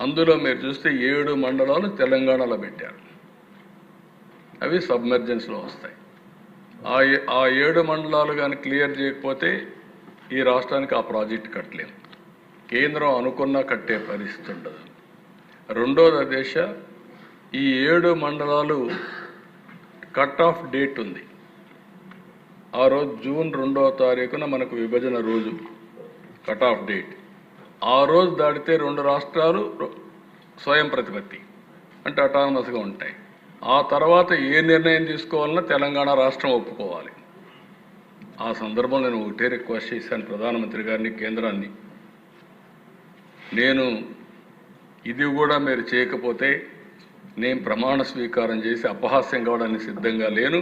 అందులో మీరు చూస్తే 7 మండలాలు తెలంగాణలో పెట్టారు. అవి సబ్మెర్జెన్స్లో వస్తాయి. ఆ 7 మండలాలు కానీ క్లియర్ చేయకపోతే ఈ రాష్ట్రానికి ఆ ప్రాజెక్ట్ కట్టలేము. కేంద్రం అనుకున్నా కట్టే పరిస్థితి ఉండదు. రెండోది దేశ ఈ 7 మండలాలు కట్ ఆఫ్ డేట్ ఉంది. ఆ రోజు జూన్ 2వ తారీఖున మనకు విభజన రోజు కట్ ఆఫ్ డేట్. ఆ రోజు దాటితే 2 రాష్ట్రాలు స్వయం ప్రతిపత్తి అంటే అటానమస్గా ఉంటాయి. ఆ తర్వాత ఏ నిర్ణయం తీసుకోవాలన్నా తెలంగాణ రాష్ట్రం ఒప్పుకోవాలి. ఆ సందర్భంలో నేను ఒకటే రిక్వెస్ట్ చేశాను ప్రధానమంత్రి గారిని, కేంద్రాన్ని. నేను ఇది కూడా మీరు చేయకపోతే నేను ప్రమాణ స్వీకారం చేసి అపహాస్యం కావడానికి సిద్ధంగా లేను.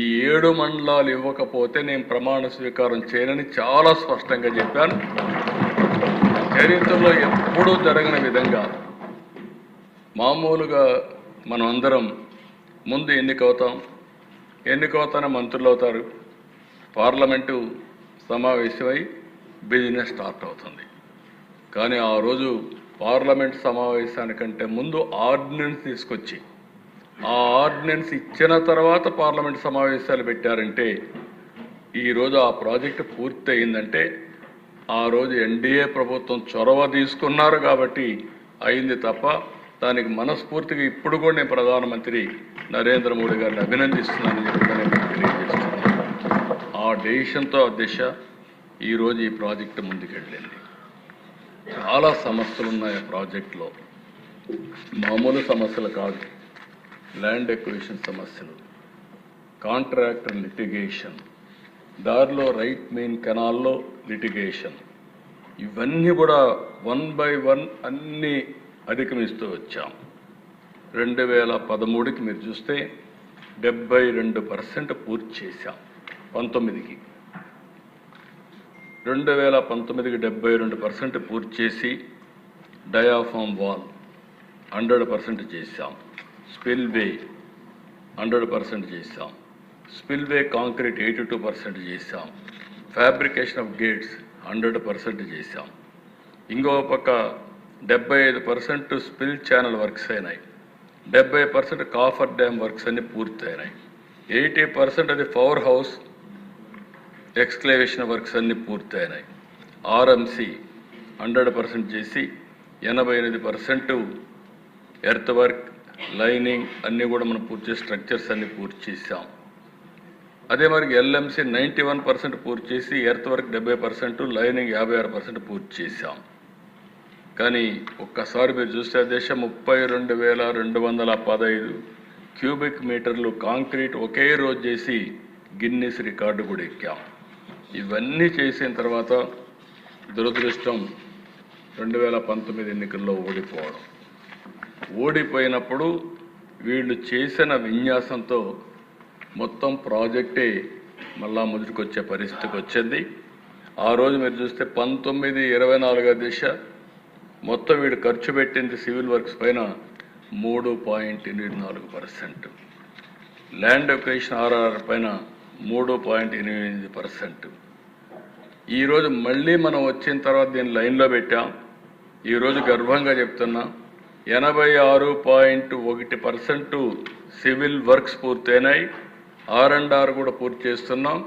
ఈ 7 మండలాలు ఇవ్వకపోతే నేను ప్రమాణ స్వీకారం చేయనని చాలా స్పష్టంగా చెప్పాను. చరిత్రలో ఎప్పుడూ జరగని విధంగా మామూలుగా మనం అందరం ముందు ఎన్నికవుతానే మంత్రులు అవుతారు, పార్లమెంటు సమావేశమై బిజినెస్ స్టార్ట్ అవుతుంది. కానీ ఆ రోజు పార్లమెంట్ సమావేశానికంటే ముందు ఆర్డినెన్స్ తీసుకొచ్చి ఆ ఆర్డినెన్స్ ఇచ్చిన తర్వాత పార్లమెంట్ సమావేశాలు పెట్టారంటే ఈరోజు ఆ ప్రాజెక్టు పూర్తి అయిందంటే ఆ రోజు ఎన్డీఏ ప్రభుత్వం చొరవ తీసుకున్నారు కాబట్టి అయింది తప్ప దానికి మనస్ఫూర్తిగా ఇప్పుడు కూడా నేను ప్రధానమంత్రి నరేంద్ర మోడీ గారిని అభినందిస్తున్నానని చెప్పి నేను తెలియజేస్తున్నాను. ఆ డెసిషన్తో దిశ ఈరోజు ఈ ప్రాజెక్టు ముందుకెళ్ళింది. చాలా సమస్యలు ఉన్నాయి ఆ ప్రాజెక్టులో, మామూలు సమస్యలు కాదు. ల్యాండ్ ఎక్విజిషన్ సమస్యలు, కాంట్రాక్టర్ లిటిగేషన్, దారిలో రైట్ మెయిన్ కెనాల్లో లిటిగేషన్, ఇవన్నీ కూడా 1 by 1 అన్నీ అధిగమిస్తూ వచ్చాం. 2013కి మీరు చూస్తే 72% పూర్తి చేశాం. 19కి 2019కి 72% పూర్తి చేసి డయాఫామ్ వాల్ 100% చేశాం. స్పిల్వే 100% చేశాం. స్పిల్వే కాంక్రీట్ 82% చేశాం. ఫ్యాబ్రికేషన్ ఆఫ్ గేట్స్ 100% చేశాం. ఇంకో పక్క 75% స్పిల్ ఛానల్ వర్క్స్ అయినాయి. 70% కాఫర్ డ్యామ్ వర్క్స్ అన్ని పూర్తయినాయి. 80% అది పవర్ హౌస్ ఎక్స్క్లేవేషన్ వర్క్స్ అన్ని పూర్తయినాయి. ఆర్ఎంసి 100% చేసి 88% ఎర్త్ వర్క్, లైనింగ్ అన్నీ కూడా మనం పూర్తి చేసి స్ట్రక్చర్స్ అన్ని పూర్తి చేసాం. అదే మరి ఎల్ఎంసి 91% పూర్తి చేసి ఎర్త్ వర్క్ 70%, లైనింగ్ 56% పూర్తి చేశాం. కానీ ఒక్కసారి మీరు చూస్తే దేశం 32,215 క్యూబిక్ మీటర్లు కాంక్రీట్ ఒకే రోజు చేసి గిన్నిస్ రికార్డు కూడా ఎక్కాం. ఇవన్నీ చేసిన తర్వాత దురదృష్టం 2019 ఎన్నికల్లో ఓడిపోయినప్పుడు వీళ్ళు చేసిన విన్యాసంతో మొత్తం ప్రాజెక్టే మళ్ళా మొదటికొచ్చే పరిస్థితికి వచ్చింది. ఆ రోజు మీరు చూస్తే 19-24 దిశ మొత్తం వీడు ఖర్చు పెట్టింది సివిల్ వర్క్స్ పైన 3.84%, ల్యాండ్ ఎక్విజిషన్ ఆర్ఆర్ పైన 3.88%. ఈరోజు మళ్ళీ మనం వచ్చిన తర్వాత దీన్ని లైన్లో పెట్టాం. ఈరోజు గర్వంగా చెప్తున్నా 86.1% సివిల్ వర్క్స్ పూర్తయినాయి. R&R కూడా పూర్తి చేస్తున్నాం.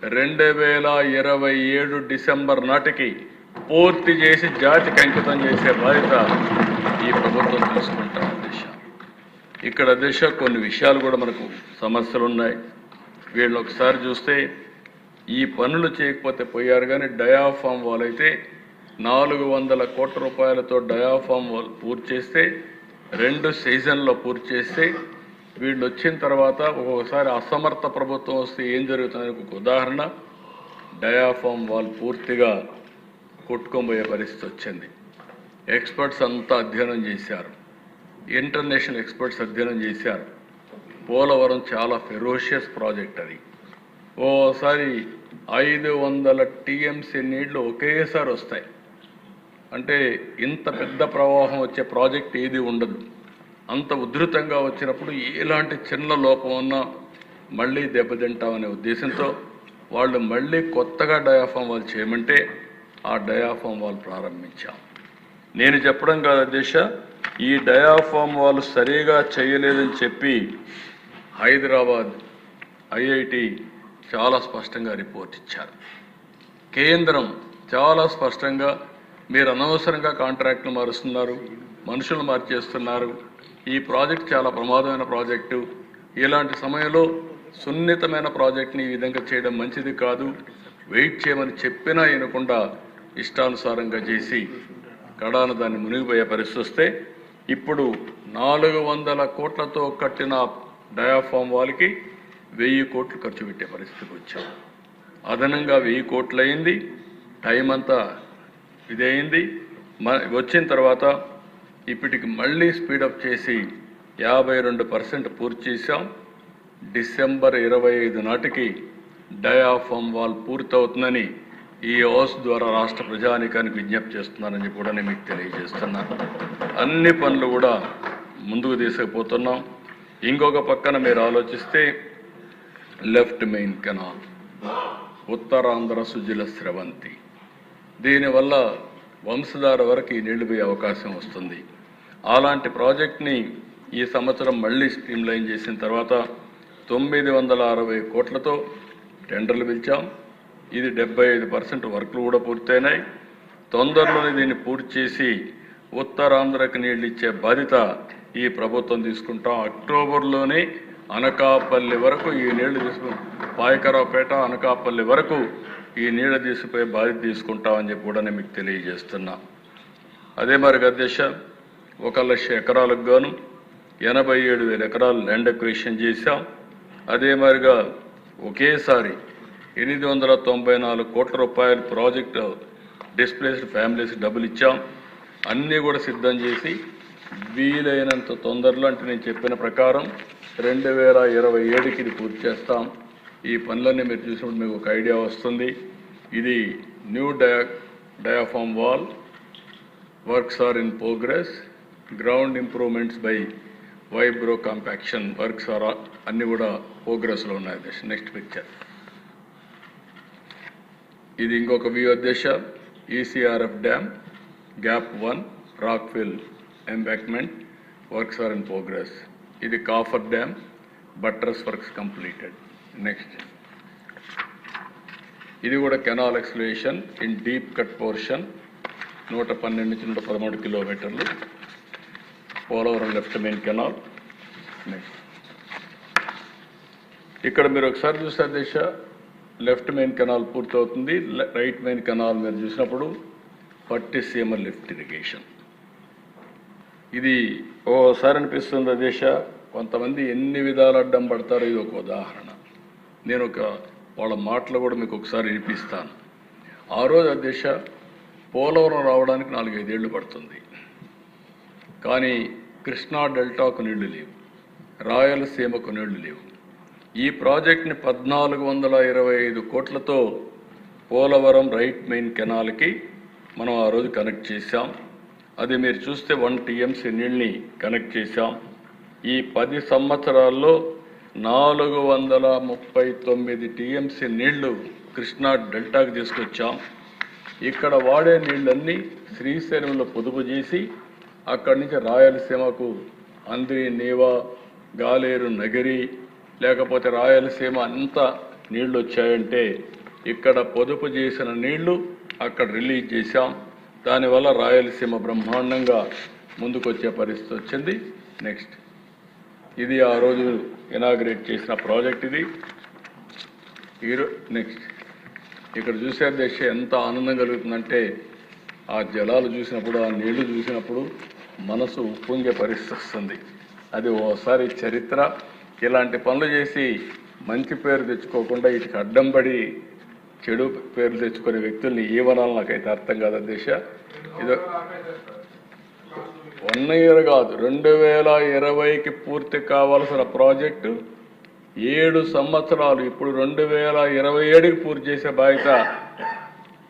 2027 డిసెంబర్ నాటికి పూర్తి చేసి జాతికి అంకితం చేసే బాధ్యత ఈ ప్రభుత్వం తీసుకుంటాం. ఇక్కడ దిశ కొన్ని విషయాలు కూడా మనకు సమస్యలు ఉన్నాయి. వీళ్ళు ఒకసారి చూస్తే ఈ పనులు చేయకపోతే పోయారు. కానీ డయాఫామ్ వాల్ అయితే 400 కోట్ల రూపాయలతో డయాఫామ్ వాల్ పూర్తి చేస్తే 2 సీజన్లో పూర్తి చేస్తే వీళ్ళు వచ్చిన తర్వాత ఒక్కొక్కసారి అసమర్థ ప్రభుత్వం వస్తే ఏం జరుగుతుందని ఒక ఉదాహరణ, డయాఫామ్ వాల్ పూర్తిగా కొట్టుకోబోయే పరిస్థితి వచ్చింది. ఎక్స్పర్ట్స్ అంతా అధ్యయనం చేశారు, ఇంటర్నేషనల్ ఎక్స్పర్ట్స్ అధ్యయనం చేశారు. పోలవరం చాలా ఫెరోషియస్ ప్రాజెక్ట్. అది ఓసారి 500 టీఎంసీ నీళ్లు ఒకేసారి వస్తాయి. అంటే ఇంత పెద్ద ప్రవాహం వచ్చే ప్రాజెక్ట్ ఏది ఉండదు. అంత ఉధృతంగా వచ్చినప్పుడు ఎలాంటి చిన్న లోపం ఉన్నా మళ్ళీ దెబ్బతింటామనే ఉద్దేశంతో వాళ్ళు మళ్ళీ కొత్తగా డయాఫామ్ వాల్ చేయమంటే ఆ డయాఫామ్ వాల్ ప్రారంభించాం. నేను చెప్పడం కాదు అధ్యక్ష, ఈ డయాఫామ్ వాళ్ళు సరిగా చేయలేదని చెప్పి హైదరాబాద్ ఐఐటి చాలా స్పష్టంగా రిపోర్ట్ ఇచ్చారు. కేంద్రం చాలా స్పష్టంగా మీరు అనవసరంగా కాంట్రాక్టులు మారుస్తున్నారు, మనుషులు మార్చేస్తున్నారు, ఈ ప్రాజెక్ట్ చాలా ప్రమాదమైన ప్రాజెక్టు, ఇలాంటి సమయంలో సున్నితమైన ప్రాజెక్ట్ని ఈ విధంగా చేయడం మంచిది కాదు, వెయిట్ చేయమని చెప్పినా వినకుండా ఇష్టానుసారంగా చేసి కడాన దాన్ని మునిగిపోయే పరిస్థితి వస్తే ఇప్పుడు 400 కోట్లతో కట్టిన డయాఫామ్ వాళ్ళకి 1000 కోట్లు ఖర్చు పెట్టే పరిస్థితికి వచ్చాం. అదనంగా 1000 కోట్లు అయింది, టైం అంతా ఇదైంది. వచ్చిన తర్వాత ఇప్పటికి మళ్ళీ స్పీడప్ చేసి 52% పూర్తి చేశాం. డిసెంబర్ 25 నాటికి డయాఫామ్ వాల్ పూర్తవుతుందని ఈ హౌస్ ద్వారా రాష్ట్ర ప్రజానీకానికి విజ్ఞప్తి చేస్తున్నానని కూడా నేను మీకు తెలియజేస్తున్నాను. అన్ని పనులు కూడా ముందుకు తీసుకుపోతున్నాం. ఇంకొక పక్కన మీరు ఆలోచిస్తే left main canal, Uttarandhra Sujala Sravanthi, దీనివల్ల వంశధార వరకు ఈ నీళ్లు పోయే అవకాశం వస్తుంది. అలాంటి ప్రాజెక్ట్ని ఈ సంవత్సరం మళ్ళీ స్ట్రీమ్లైన్ చేసిన తర్వాత 960 కోట్లతో టెండర్లు పిలిచాం. ఇది 75% వర్క్లు కూడా పూర్తయినాయి. తొందరలోనే దీన్ని పూర్తి చేసి ఉత్తరాంధ్రకు నీళ్ళు ఇచ్చే బాధ్యత ఈ ప్రభుత్వం తీసుకుంటాం. అక్టోబర్లోనే అనకాపల్లి వరకు ఈ నీళ్లు తీసుకుని పాయకరావుపేట అనకాపల్లి వరకు ఈ నీళ్లు తీసుకుపోయే బాధ్యత తీసుకుంటామని చెప్పి కూడా నేను మీకు తెలియజేస్తున్నా. అదే మరి అధ్యక్ష, 1,00,000 ఎకరాలకు గాను 87,000 ఎకరాలు ల్యాండ్ అక్విజిషన్ చేశాం. అదే మరిగా ఒకేసారి 894 కోట్ల రూపాయల ప్రాజెక్టు డిస్ప్లేస్డ్ ఫ్యామిలీస్ డబ్బులు ఇచ్చాం. అన్నీ కూడా సిద్ధం చేసి వీలైనంత తొందరలో, అంటే నేను చెప్పిన ప్రకారం 2027కి ఇది పూర్తి చేస్తాం. ఈ పనులన్నీ మీరు చూసినప్పుడు మీకు ఒక ఐడియా వస్తుంది. ఇది new diaphragm wall works are in progress, ground improvements by vibro compaction works are అన్నీ కూడా ప్రోగ్రెస్లో ఉన్నాయి. అధ్యక్ష, నెక్స్ట్ పిక్చర్. ఇది ఇంకొక వ్యూ అధ్యక్ష. ECRF dam gap 1 rockfill embankment works are in progress. ఇది coffer dam buttress works completed. Next, ఇది కూడా canal excavation in deep cut portion 112 నుంచి 113 కిలోమీటర్లు Polavaram left main canal. Next, ఇక్కడ మీరు ఒకసారి చూస్తే అధ్యక్ష, లెఫ్ట్ మెయిన్ కెనాల్ పూర్తవుతుంది. రైట్ మెయిన్ కెనాల్ మీరు చూసినప్పుడు పట్టిసీమ లిఫ్ట్ ఇరిగేషన్. ఇది ఓసారి అనిపిస్తుంది అధ్యక్ష, కొంతమంది ఎన్ని విధాలు అడ్డం పడతారో ఇది ఒక ఉదాహరణ. నేను వాళ్ళ మాటలు కూడా మీకు ఒకసారి వినిపిస్తాను. ఆ రోజు అధ్యక్ష, పోలవరం రావడానికి 4-5 ఏళ్ళు పడుతుంది, కానీ కృష్ణా డెల్టాకు నీళ్లు లేవు, రాయలసీమకు నీళ్లు లేవు. ఈ ప్రాజెక్ట్ని 1425 కోట్లతో పోలవరం రైట్ మెయిన్ కెనాల్కి మనం ఆ రోజు కనెక్ట్ చేశాం. అది మీరు చూస్తే 1 TMC నీళ్ళని కనెక్ట్ చేశాం. ఈ 10 సంవత్సరాల్లో 439 TMC నీళ్లు కృష్ణా డెల్టాకి తీసుకొచ్చాం. ఇక్కడ వాడే నీళ్ళన్నీ శ్రీశైలంలో పొదుపు చేసి అక్కడి నుంచి రాయలసీమకు అంద్రి, నీవా, గాలేరు, నగిరి, లేకపోతే రాయలసీమ అంతా నీళ్లు వచ్చాయంటే ఇక్కడ పొదుపు చేసిన నీళ్లు అక్కడ రిలీజ్ చేశాం. దానివల్ల రాయలసీమ బ్రహ్మాండంగా ముందుకొచ్చే పరిస్థితి వచ్చింది. నెక్స్ట్, ఇది ఆ రోజు ఇనాగ్రేట్ చేసిన ప్రాజెక్ట్ ఇది. నెక్స్ట్, ఇక్కడ చూసే దేశ ఎంత ఆనందం కలుగుతుందంటే ఆ జలాలు చూసినప్పుడు, ఆ నీళ్లు చూసినప్పుడు మనసు ఉప్పొంగే పరిస్థితి వస్తుంది. అది ఓసారి చరిత్ర. ఇలాంటి పనులు చేసి మంచి పేరు తెచ్చుకోకుండా వీటికి అడ్డం పడి చెడు పేర్లు తెచ్చుకునే వ్యక్తుల్ని ఏమనాలి నాకైతే అర్థం కాదు అధ్యక్ష. ఇది 1 year కాదు, 2020కి పూర్తి కావాల్సిన ప్రాజెక్టు 7 సంవత్సరాలు, ఇప్పుడు 2027కి పూర్తి చేసే బాధ్యత.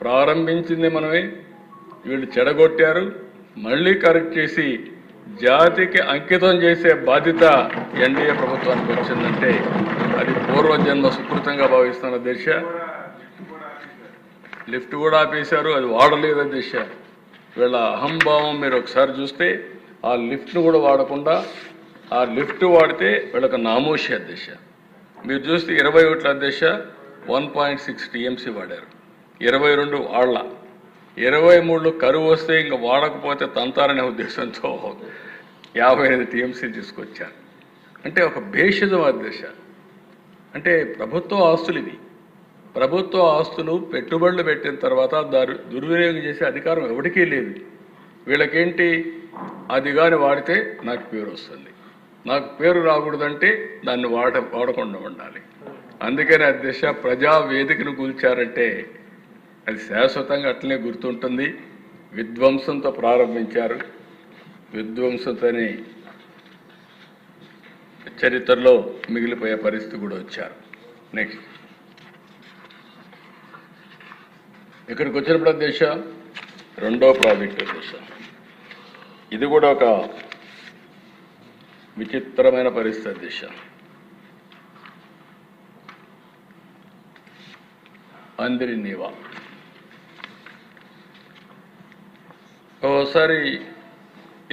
ప్రారంభించింది మనమే, వీళ్ళు చెడగొట్టారు, మళ్ళీ కరెక్ట్ చేసి జాతికి అంకితం చేసే బాధ్యత ఎన్డీఏ ప్రభుత్వానికి వచ్చిందంటే అది పూర్వజన్మ సుకృతంగా భావిస్తున్న దిశ. లిఫ్ట్ కూడా ఆపేశారు, అది వాడలేదు దిశ. వీళ్ళ అహంభావం మీరు ఒకసారి చూస్తే ఆ లిఫ్ట్ను కూడా వాడకుండా ఆ లిఫ్ట్ వాడితే వీళ్ళకి నామోషి అధ్యక్ష. మీరు చూస్తే 21 అధ్యక్ష 1.6 టీఎంసీ వాడారు, 22 వాళ్ళ, 23లో కరువు వస్తే ఇంకా వాడకపోతే తంతారనే ఉద్దేశంతో 58 టీఎంసీ తీసుకొచ్చారు. అంటే ఒక భేషజం అధ్యక్ష. అంటే ప్రభుత్వ ఆస్తులు ఇవి, ప్రభుత్వ ఆస్తులు పెట్టుబడులు పెట్టిన తర్వాత దుర్వినియోగం చేసే అధికారం ఎవరికీ లేదు. వీళ్ళకేంటి, అది కానీ వాడితే నాకు పేరు వస్తుంది, నాకు పేరు రాకూడదంటే దాన్ని వాడకుండా ఉండాలి. అందుకని అధ్యక్ష ప్రజా వేదికను కూల్చారంటే అది శాశ్వతంగా అట్లనే గుర్తుంటుంది. విధ్వంసంతో ప్రారంభించారు, విధ్వంసంతోనే చరిత్రలో మిగిలిపోయే పరిస్థితి కూడా వచ్చారు. నెక్స్ట్ ఇక్కడికి వచ్చినప్పుడు అధ్యక్ష రెండో ప్రాజెక్టు అధ్యక్ష, ఇది కూడా ఒక విచిత్రమైన పరిస్థితి అధ్యక్ష. అందిరి నీవా ఓసారి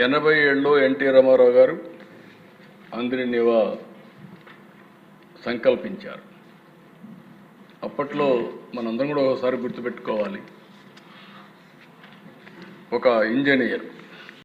87లో ఎన్టీ రామారావు గారు అందిరి నీవా సంకల్పించారు. అప్పట్లో మనందరం కూడా ఒకసారి గుర్తుపెట్టుకోవాలి, ఒక ఇంజనీర్